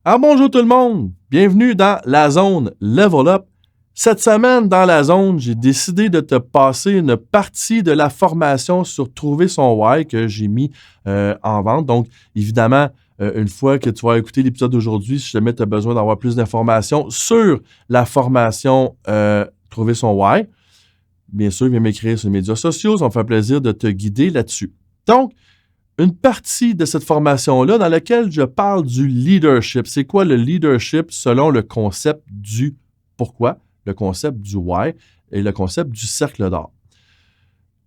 Alors bonjour tout le monde, bienvenue dans la zone Level Up. Cette semaine, dans la zone, j'ai décidé de te passer une partie de la formation sur Trouver son why que j'ai mis en vente. Donc, évidemment, une fois que tu vas écouter l'épisode d'aujourd'hui, si jamais tu as besoin d'avoir plus d'informations sur la formation Trouver son why, bien sûr, viens m'écrire sur les médias sociaux, ça me fait plaisir de te guider là-dessus. Donc, une partie de cette formation-là dans laquelle je parle du leadership. C'est quoi le leadership selon le concept du pourquoi, le concept du why et le concept du cercle d'or.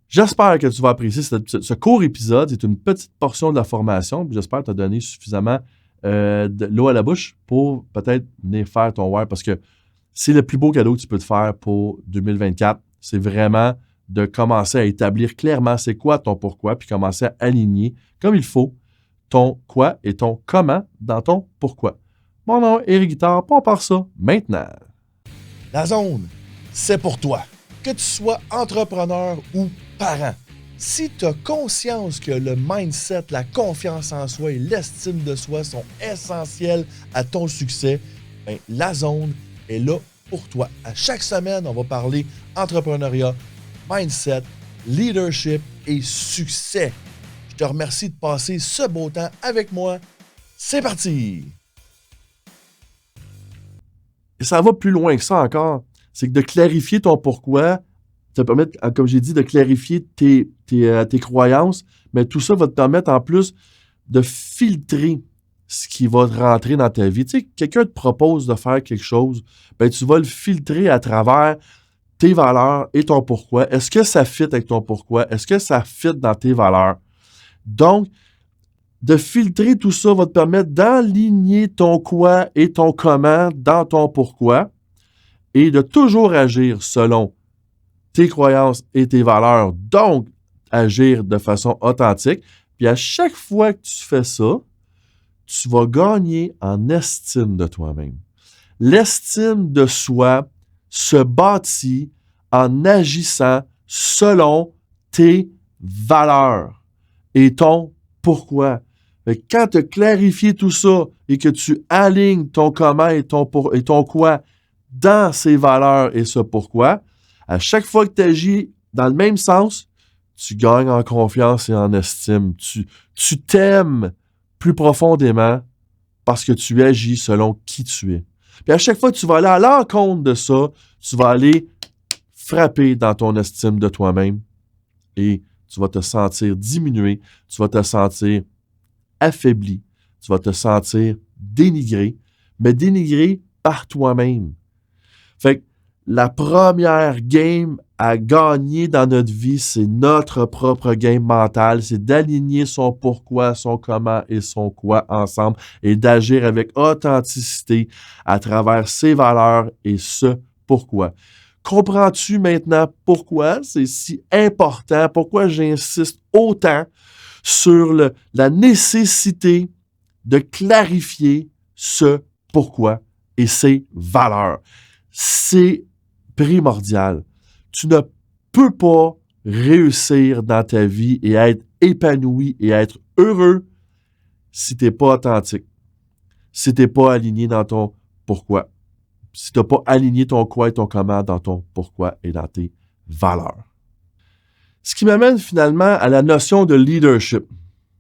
J'espère que tu vas apprécier ce court épisode. C'est une petite portion de la formation. J'espère te donner suffisamment de l'eau à la bouche pour peut-être venir faire ton why parce que c'est le plus beau cadeau que tu peux te faire pour 2024. C'est vraiment de commencer à établir clairement c'est quoi ton pourquoi, puis commencer à aligner comme il faut ton quoi et ton comment dans ton pourquoi. Mon nom est Éric Guitard, on part ça maintenant. La zone, c'est pour toi. Que tu sois entrepreneur ou parent. Si tu as conscience que le mindset, la confiance en soi et l'estime de soi sont essentiels à ton succès, bien, la zone est là pour toi. À chaque semaine, on va parler entrepreneuriat, mindset, leadership et succès. Je te remercie de passer ce beau temps avec moi. C'est parti! Et ça va plus loin que ça encore. C'est que de clarifier ton pourquoi, ça te permet, comme j'ai dit, de clarifier tes croyances, mais tout ça va te permettre en plus de filtrer ce qui va rentrer dans ta vie. Tu sais, quelqu'un te propose de faire quelque chose, ben tu vas le filtrer à travers tes valeurs et ton pourquoi. Est-ce que ça fit avec ton pourquoi? Est-ce que ça fit dans tes valeurs? Donc, de filtrer tout ça va te permettre d'aligner ton quoi et ton comment dans ton pourquoi et de toujours agir selon tes croyances et tes valeurs. Donc, agir de façon authentique. Puis à chaque fois que tu fais ça, tu vas gagner en estime de toi-même. L'estime de soi se bâtit en agissant selon tes valeurs et ton pourquoi. Quand tu as clarifié tout ça et que tu alignes ton comment et ton quoi dans ces valeurs et ce pourquoi, à chaque fois que tu agis dans le même sens, tu gagnes en confiance et en estime. Tu t'aimes plus profondément parce que tu agis selon qui tu es. Puis à chaque fois que tu vas aller à l'encontre de ça, tu vas aller frapper dans ton estime de toi-même et tu vas te sentir diminué, tu vas te sentir affaibli, tu vas te sentir dénigré, mais dénigré par toi-même. Fait que la première game à gagner dans notre vie, c'est notre propre game mental, c'est d'aligner son pourquoi, son comment et son quoi ensemble et d'agir avec authenticité à travers ses valeurs et ce pourquoi. Comprends-tu maintenant pourquoi c'est si important, pourquoi j'insiste autant sur la nécessité de clarifier ce pourquoi et ses valeurs? C'est primordial. Tu ne peux pas réussir dans ta vie et être épanoui et être heureux si tu n'es pas authentique, si tu n'es pas aligné dans ton pourquoi, si tu n'as pas aligné ton quoi et ton comment dans ton pourquoi et dans tes valeurs. Ce qui m'amène finalement à la notion de leadership.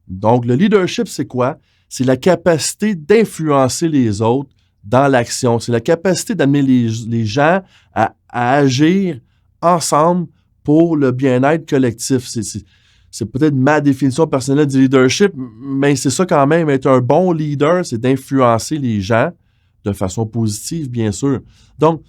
Donc, le leadership, c'est quoi? C'est la capacité d'influencer les autres dans l'action. C'est la capacité d'amener les gens à agir ensemble pour le bien-être collectif. C'est peut-être ma définition personnelle du leadership, mais c'est ça quand même. Être un bon leader, c'est d'influencer les gens de façon positive, bien sûr. Donc,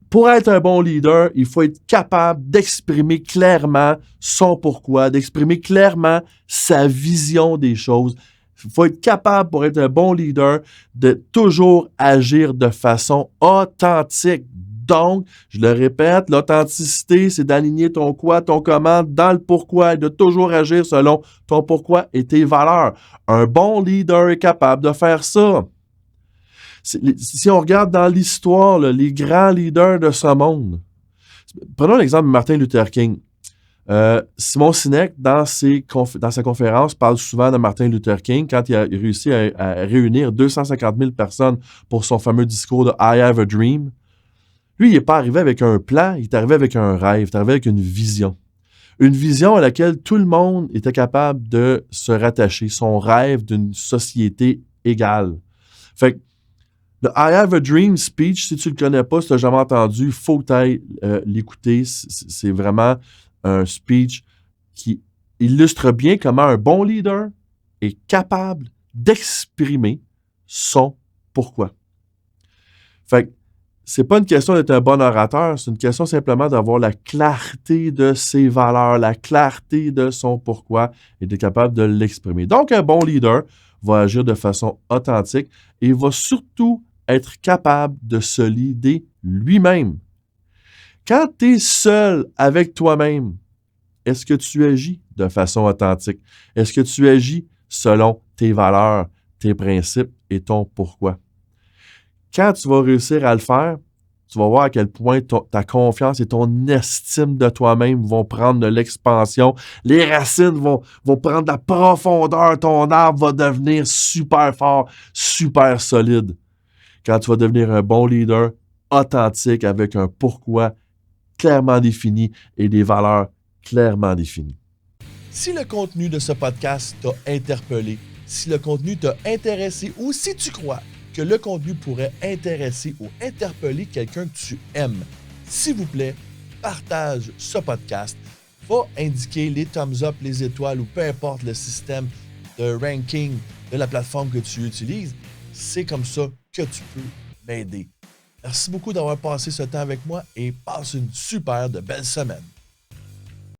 pour être un bon leader, il faut être capable d'exprimer clairement son pourquoi, d'exprimer clairement sa vision des choses. Il faut être capable, pour être un bon leader, de toujours agir de façon authentique. Donc, je le répète, l'authenticité, c'est d'aligner ton quoi, ton comment dans le pourquoi et de toujours agir selon ton pourquoi et tes valeurs. Un bon leader est capable de faire ça. Si on regarde dans l'histoire, les grands leaders de ce monde, prenons l'exemple de Martin Luther King. Simon Sinek, dans sa conférence, parle souvent de Martin Luther King quand il a réussi à réunir 250 000 personnes pour son fameux discours de « I have a dream ». Lui, il n'est pas arrivé avec un plan, il est arrivé avec un rêve, il est arrivé avec une vision. Une vision à laquelle tout le monde était capable de se rattacher, son rêve d'une société égale. Fait que le I have a dream speech, si tu le connais pas, si tu l'as jamais entendu, il faut que tu ailles l'écouter. C'est vraiment un speech qui illustre bien comment un bon leader est capable d'exprimer son pourquoi. Fait que c'est pas une question d'être un bon orateur, c'est une question simplement d'avoir la clarté de ses valeurs, la clarté de son pourquoi et d'être capable de l'exprimer. Donc, un bon leader va agir de façon authentique et va surtout être capable de se leader lui-même. Quand tu es seul avec toi-même, est-ce que tu agis de façon authentique? Est-ce que tu agis selon tes valeurs, tes principes et ton pourquoi? Quand tu vas réussir à le faire, tu vas voir à quel point ta confiance et ton estime de toi-même vont prendre de l'expansion. Les racines vont prendre de la profondeur. Ton arbre va devenir super fort, super solide. Quand tu vas devenir un bon leader authentique avec un pourquoi clairement défini et des valeurs clairement définies. Si le contenu de ce podcast t'a interpellé, si le contenu t'a intéressé ou si tu crois que le contenu pourrait intéresser ou interpeller quelqu'un que tu aimes, s'il vous plaît, partage ce podcast. Va indiquer les thumbs up, les étoiles ou peu importe le système de ranking de la plateforme que tu utilises. C'est comme ça que tu peux m'aider. Merci beaucoup d'avoir passé ce temps avec moi et passe une super de belle semaine.